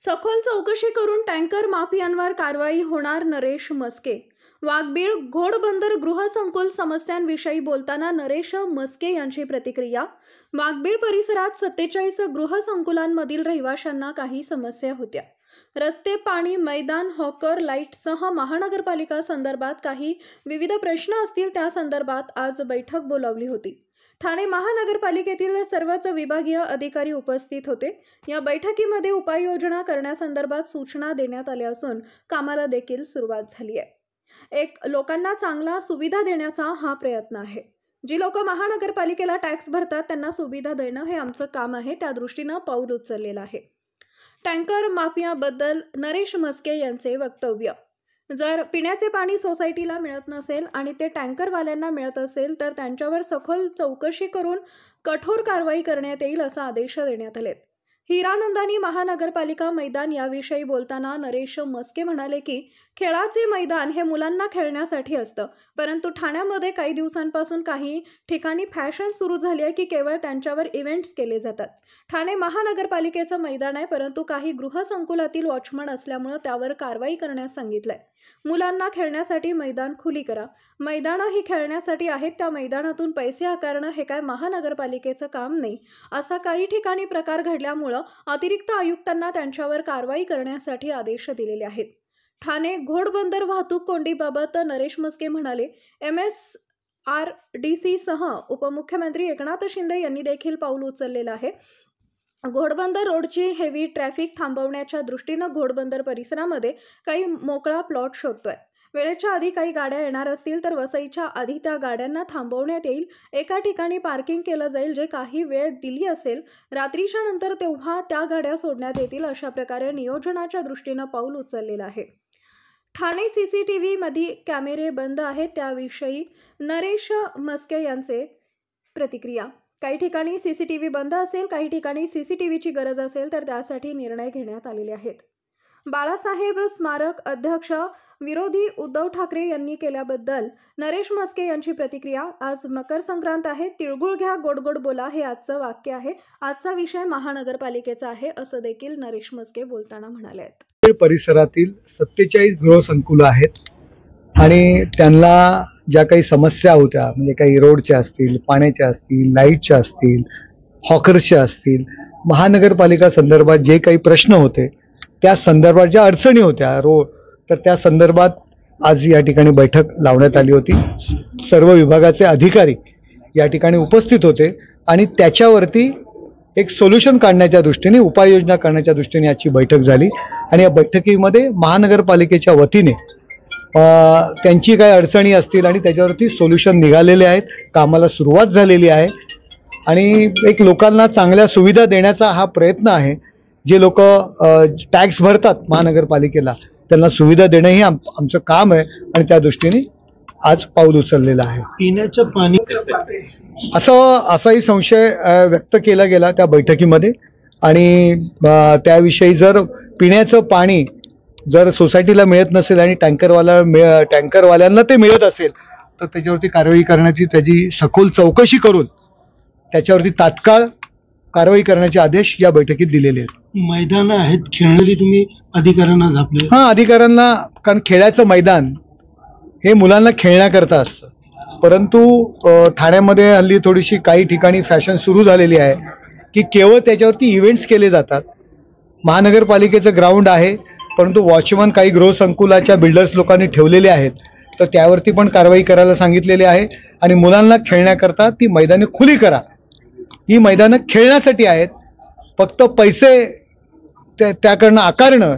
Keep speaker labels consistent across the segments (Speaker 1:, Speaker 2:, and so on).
Speaker 1: सखोल चौकशी करून टँकर माफियांवर कारवाई होणार, नरेश म्हस्के। वाघबीळ घोडबंदर गृहसंकुल समस्यांविषयी बोलताना नरेश म्हस्के यांची प्रतिक्रिया। वाघबीळ परिसरात 47 गृहसंकुलांमधील रहिवाशांना काही समस्या होत्या। रस्ते, पाणी, मैदान, हॉकर, लाईटसह महानगरपालिका संदर्भात काही विविध प्रश्न असतील, त्या संदर्भात आज बैठक बोलावली होती। ठाणे महानगरपालिकेतील सर्वच विभागीय अधिकारी उपस्थित होते। या बैठकीमध्ये उपाययोजना करण्यासंदर्भात सूचना देण्यात आल्या असून कामाला देखील सुरुवात झाली आहे। लोकांना चांगला सुविधा देण्याचा हा प्रयत्न आहे। जी लोक महानगरपालिकेला टॅक्स भरतात त्यांना सुविधा देणं हे आमचं काम आहे, त्या दृष्टीनं पाऊल उचललेलं आहे। टँकर माफियाबद्दल नरेश म्हस्के यांचे वक्तव्य। जर पिण्याचे पाणी सोसायटीला मिळत नसेल आणि ते टँकरवाल्यांना मिळत असेल तर त्यांच्यावर सखोल चौकशी करून कठोर कारवाई करण्यात येईल असा आदेश देण्यात आले। हिरानंदानी महानगरपालिका मैदान याविषयी बोलताना नरेश म्हस्के म्हणाले की खेळाचे मैदान हे मुलांना खेळण्यासाठी असतं, परंतु ठाण्यामध्ये काही दिवसांपासून काही ठिकाणी फॅशन सुरू झाली आहे की केवळ त्यांच्यावर इव्हेंट्स केले जातात। ठाणे महानगरपालिकेचं मैदान आहे, परंतु काही गृहसंकुलातील वॉचमन असल्यामुळे त्यावर कारवाई करण्यास सांगितलंय। मुलांना खेळण्यासाठी मैदान खुली करा। मैदानं ही खेळण्यासाठी आहेत, त्या मैदानातून पैसे आकारणं हे काय महानगरपालिकेचं काम नाही, असा काही ठिकाणी प्रकार घडल्यामुळे अतिरिक्त आयुक्तांना त्यांच्यावर कारवाई करण्यासाठी आदेश दिलेले आहेत। ठाणे घोडबंदर वाहतूक कोंडीबाबत नरेश म्हस्के म्हणाले, MSRDC सह उपमुख्यमंत्री एकनाथ शिंदे यांनी देखील पाऊल उचललेलं आहे। घोडबंदर रोडची हेवी ट्रॅफिक थांबवण्याच्या दृष्टीनं घोडबंदर परिसरामध्ये काही मोकळा प्लॉट शोधतोय। वेळेच्या आधी काही गाड्या येणार असतील तर वसईच्या आधी त्या गाड्यांना थांबवण्यात येईल। एका ठिकाणी पार्किंग केलं जाईल, जे काही वेळ दिली असेल रात्रीच्या नंतर तेव्हा त्या गाड्या सोडण्यात येतील। अशा प्रकारे नियोजनाच्या दृष्टीनं पाऊल उचललेलं आहे। ठाणे CCTV मध्ये कॅमेरे बंद आहेत, त्याविषयी नरेश म्हस्के यांचे प्रतिक्रिया। काही ठिकाणी CCTV बंद असेल, काही ठिकाणी CCTVची गरज असेल तर त्यासाठी निर्णय घेण्यात आलेले आहेत। बाळासाहेब स्मारक अध्यक्ष विरोधी उद्धव ठाकरे यांनी केल्याबद्दल नरेश म्हस्के यांची प्रतिक्रिया। आज मकर संक्रांत आहे, तिळगुळ घ्या, गोड गोड बोला हे आजचं वाक्य आहे। आजचा विषय महानगरपालिकेचा आहे, असं देखील नरेश म्हस्के बोलताना म्हणाले आहेत।
Speaker 2: परिसरातील 47 गृहसंकुलं आहेत आणि त्यांना ज्या काही समस्या होत्या, म्हणजे काही रोडच्या असतील, पाण्याच्या असतील, लाईटच्या असतील, हॉकर्सच्या असतील, महानगरपालिका संदर्भात जे काही प्रश्न होते, त्या संदर्भात ज्या अडचणी होत्या तर त्या संदर्भात आज या ठिकाणी बैठक लावण्यात आली होती। सर्व विभागाचे अधिकारी या ठिकाणी उपस्थित होते आणि त्याच्यावरती एक सोल्युशन काढण्याच्या दृष्टीने, उपाययोजना करण्याच्या दृष्टीने आजची बैठक झाली। आणि या बैठकीमध्ये महानगरपालिकेच्या वतीने त्यांची काही अडचणी असतील आणि त्याच्यावरती सोल्युशन निघालेले आहेत, कामाला सुरुवात झालेली आहे आणि एक लोकांना चांगल्या सुविधा देण्याचा हा प्रयत्न आहे। जे लोक टॅक्स भरतात महानगरपालिकेला त्यांना सुविधा देणं हे आमचं काम आहे आणि त्या दृष्टीने आज पाऊल उचललेलं आहे।
Speaker 3: पिण्याचं पाणी
Speaker 2: असाही संशय व्यक्त केला गेला त्या बैठकीमध्ये आणि त्याविषयी जर पिण्याचं पाणी जर सोसायटीला मिळत नसेल आणि टँकरवाल्यांना ते मिळत असेल तर त्याच्यावरती कारवाई करण्याची, त्याची सखोल चौकशी करून त्याच्यावरती तात्काळ कारवाई करण्याचे आदेश या बैठकीत दिलेले आहेत।
Speaker 3: मैदान आहेत खेळणारी, तुम्ही अधिकाऱ्यांना झापले?
Speaker 2: हां, अधिकाऱ्यांना, कारण खेळाचं मैदान हे मुलांना खेळण्याकरता असतं, परंतु ठाण्यामध्ये हल्ली थोडीशी काही ठिकाणी फॅशन सुरू झालेली आहे की केवळ त्याच्यावरती इव्हेंट्स केले जातात। महानगरपालिकेचं ग्राउंड आहे, परंतु वॉचमन काही गृहसंकुलाच्या बिल्डर्स लोकांनी ठेवलेले आहेत, तर त्यावरती पण कारवाई करायला सांगितलेली आहे। आणि मुलांना खेळण्याकरता ती मैदाने खुली करा। ही मैदानं खेळण्यासाठी आहेत, फक्त पैसे त्याकडनं आकारणं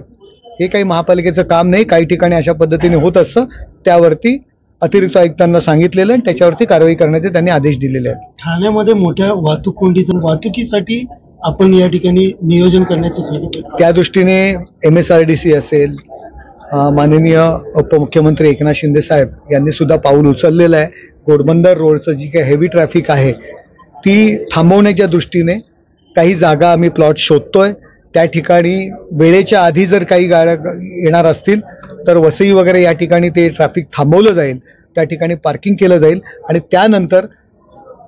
Speaker 2: हे काही महापालिकेचं काम नाही। काही ठिकाणी अशा पद्धतीने होत असतं, त्यावरती अतिरिक्त आयुक्तांना सांगितलेलं आणि त्याच्यावरती कारवाई करण्याचे त्यांनी आदेश दिलेले आहेत।
Speaker 3: ठाण्यामध्ये मोठ्या वाहतुकीसाठी आपण या ठिकाणी नियोजन करण्याचं सांगितलं,
Speaker 2: त्या दृष्टीने MSRDC असेल, माननीय उपमुख्यमंत्री एकनाथ शिंदे साहेब यांनी सुद्धा पाऊल उचललेलं आहे। घोडबंदर रोडचं जी काही हेवी ट्रॅफिक आहे ती थांबवण्याच्या दृष्टीने काही जागा आम्ही प्लॉट शोधतोय। त्या ठिकाणी वेळेच्या आधी जर काही गाड्या येणार असतील तर वसई वगैरे या ठिकाणी ते ट्रॅफिक थांबवलं जाईल, त्या ठिकाणी पार्किंग केलं जाईल आणि त्यानंतर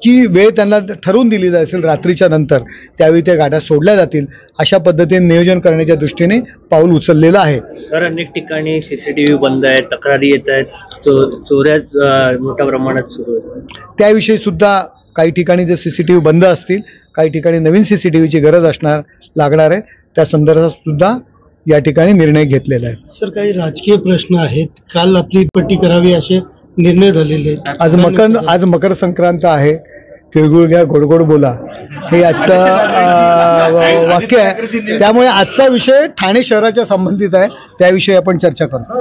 Speaker 2: जी वेळ त्यांना ठरवून दिली असेल रात्रीच्या नंतर, त्यावेळी त्या गाड्या सोडल्या जातील अशा पद्धतीने नियोजन करण्याच्या दृष्टीने पाऊल उचललेलं आहे.
Speaker 4: सर, अनेक ठिकाणी सीसीटीव्ही बंद आहेत, तक्रारी येत आहेत, चोऱ्या मोठ्या प्रमाणात सुरू आहेत.
Speaker 2: त्याविषयी सुद्धा काही ठिकाणी जर सीसीटीव्ही बंद असतील, काही ठिकाणी नवीन सीसीटीव्हीची गरज लागणार आहे, त्या संदर्भात सुद्धा या ठिकाणी निर्णय घेतलेला आहे.
Speaker 3: सर, काही राजकीय प्रश्न आहेत. काल आपली पट्टी करावी असे निर्णय झालेले आहेत.
Speaker 2: आज मकर संक्रांत आहे. तिळगुळ घ्या, गोड गोड बोला, हे आजचं वाक्य आहे. त्यामुळे आजचा विषय ठाणे शहराच्या संबंधित आहे, त्याविषयी आपण चर्चा करू.